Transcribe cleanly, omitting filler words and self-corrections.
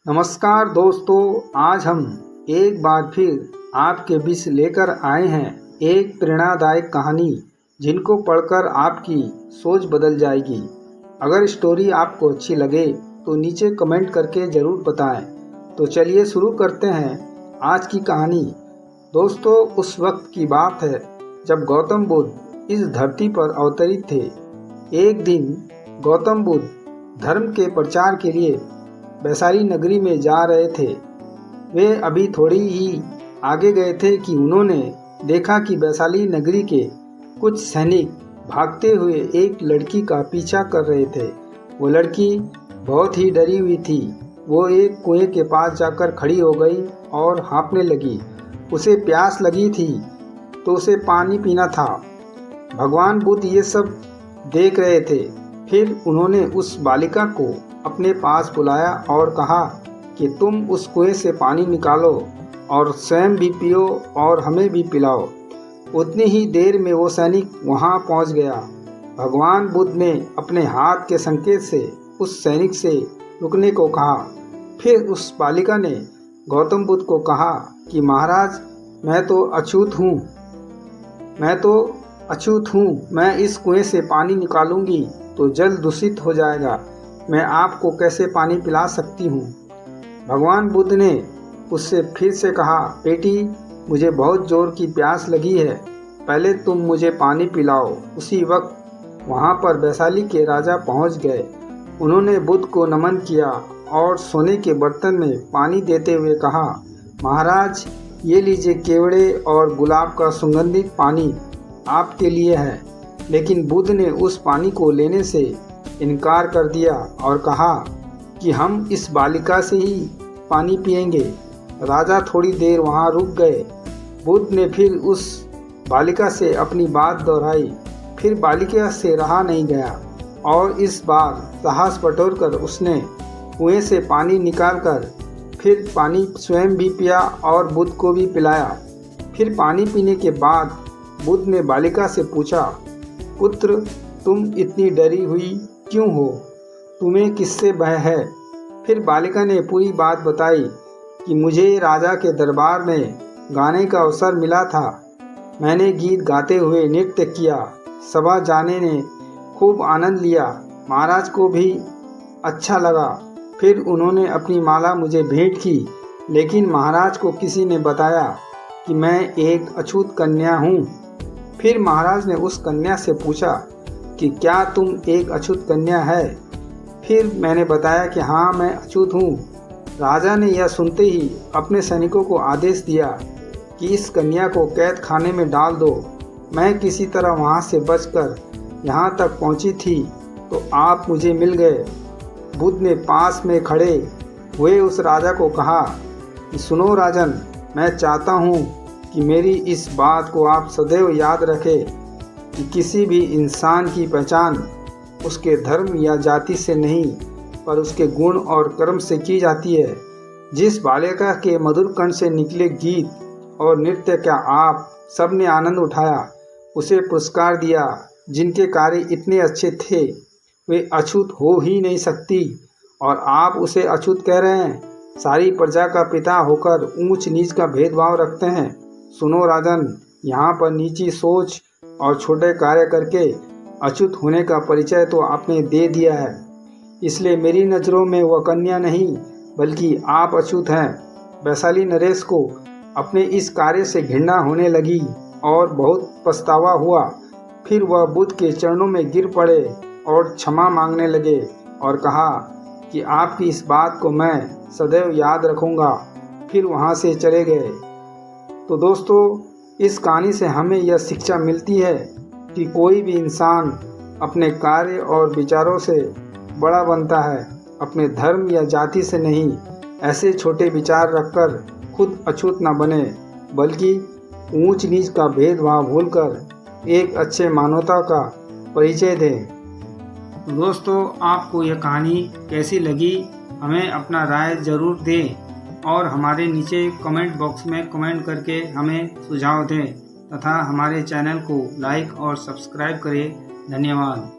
नमस्कार दोस्तों, आज हम एक बार फिर आपके बीच लेकर आए हैं एक प्रेरणादायक कहानी जिनको पढ़कर आपकी सोच बदल जाएगी। अगर स्टोरी आपको अच्छी लगे तो नीचे कमेंट करके ज़रूर बताएं। तो चलिए शुरू करते हैं आज की कहानी। दोस्तों, उस वक्त की बात है जब गौतम बुद्ध इस धरती पर अवतरित थे। एक दिन गौतम बुद्ध धर्म के प्रचार के लिए वैशाली नगरी में जा रहे थे। वे अभी थोड़ी ही आगे गए थे कि उन्होंने देखा कि वैशाली नगरी के कुछ सैनिक भागते हुए एक लड़की का पीछा कर रहे थे। वो लड़की बहुत ही डरी हुई थी। वो एक कुएं के पास जाकर खड़ी हो गई और हाँफने लगी। उसे प्यास लगी थी तो उसे पानी पीना था। भगवान बुद्ध ये सब देख रहे थे। फिर उन्होंने उस बालिका को अपने पास बुलाया और कहा कि तुम उस कुएं से पानी निकालो और स्वयं भी पियो और हमें भी पिलाओ। उतनी ही देर में वो सैनिक वहां पहुंच गया। भगवान बुद्ध ने अपने हाथ के संकेत से उस सैनिक से रुकने को कहा। फिर उस बालिका ने गौतम बुद्ध को कहा कि महाराज, मैं तो अछूत हूँ। मैं इस कुएं से पानी निकालूंगी तो जल दूषित हो जाएगा। मैं आपको कैसे पानी पिला सकती हूँ। भगवान बुद्ध ने उससे फिर से कहा, बेटी, मुझे बहुत जोर की प्यास लगी है। पहले तुम मुझे पानी पिलाओ। उसी वक्त वहाँ पर वैशाली के राजा पहुँच गए। उन्होंने बुद्ध को नमन किया और सोने के बर्तन में पानी देते हुए कहा, महाराज, ये लीजिए, केवड़े और गुलाब का सुगंधित पानी आपके लिए है। लेकिन बुद्ध ने उस पानी को लेने से इनकार कर दिया और कहा कि हम इस बालिका से ही पानी पिएंगे। राजा थोड़ी देर वहां रुक गए। बुद्ध ने फिर उस बालिका से अपनी बात दोहराई। फिर बालिका से रहा नहीं गया और इस बार साहस बटोरकर उसने कुएं से पानी निकालकर फिर पानी स्वयं भी पिया और बुद्ध को भी पिलाया। फिर पानी पीने के बाद बुद्ध ने बालिका से पूछा, पुत्र, तुम इतनी डरी हुई क्यों हो? तुम्हें किससे भय है? फिर बालिका ने पूरी बात बताई कि मुझे राजा के दरबार में गाने का अवसर मिला था। मैंने गीत गाते हुए नृत्य किया। सभा जाने ने खूब आनंद लिया। महाराज को भी अच्छा लगा। फिर उन्होंने अपनी माला मुझे भेंट की। लेकिन महाराज को किसी ने बताया कि मैं एक अछूत कन्या हूँ। फिर महाराज ने उस कन्या से पूछा कि क्या तुम एक अछूत कन्या है? फिर मैंने बताया कि हाँ, मैं अछूत हूँ। राजा ने यह सुनते ही अपने सैनिकों को आदेश दिया कि इस कन्या को कैद खाने में डाल दो। मैं किसी तरह वहाँ से बचकर यहाँ तक पहुँची थी तो आप मुझे मिल गए। बुद्ध ने पास में खड़े हुए उस राजा को कहा कि सुनो राजन, मैं चाहता हूँ कि मेरी इस बात को आप सदैव याद रखें कि किसी भी इंसान की पहचान उसके धर्म या जाति से नहीं, पर उसके गुण और कर्म से की जाती है। जिस बालिका के मधुर कंठ से निकले गीत और नृत्य का आप सबने आनंद उठाया, उसे पुरस्कार दिया। जिनके कार्य इतने अच्छे थे वे अछूत हो ही नहीं सकती और आप उसे अछूत कह रहे हैं। सारी प्रजा का पिता होकर ऊंच नीच का भेदभाव रखते हैं। सुनो राजन, यहाँ पर नीची सोच और छोटे कार्य करके अछूत होने का परिचय तो आपने दे दिया है। इसलिए मेरी नज़रों में वह कन्या नहीं बल्कि आप अछूत हैं। वैशाली नरेश को अपने इस कार्य से घृणा होने लगी और बहुत पछतावा हुआ। फिर वह बुद्ध के चरणों में गिर पड़े और क्षमा मांगने लगे और कहा कि आपकी इस बात को मैं सदैव याद रखूँगा। फिर वहाँ से चले गए। तो दोस्तों, इस कहानी से हमें यह शिक्षा मिलती है कि कोई भी इंसान अपने कार्य और विचारों से बड़ा बनता है, अपने धर्म या जाति से नहीं। ऐसे छोटे विचार रखकर खुद अछूत न बने बल्कि ऊंच नीच का भेदभाव भूलकर एक अच्छे मानवता का परिचय दें। दोस्तों, आपको यह कहानी कैसी लगी हमें अपना राय ज़रूर दें और हमारे नीचे कमेंट बॉक्स में कमेंट करके हमें सुझाव दें तथा हमारे चैनल को लाइक और सब्सक्राइब करें। धन्यवाद।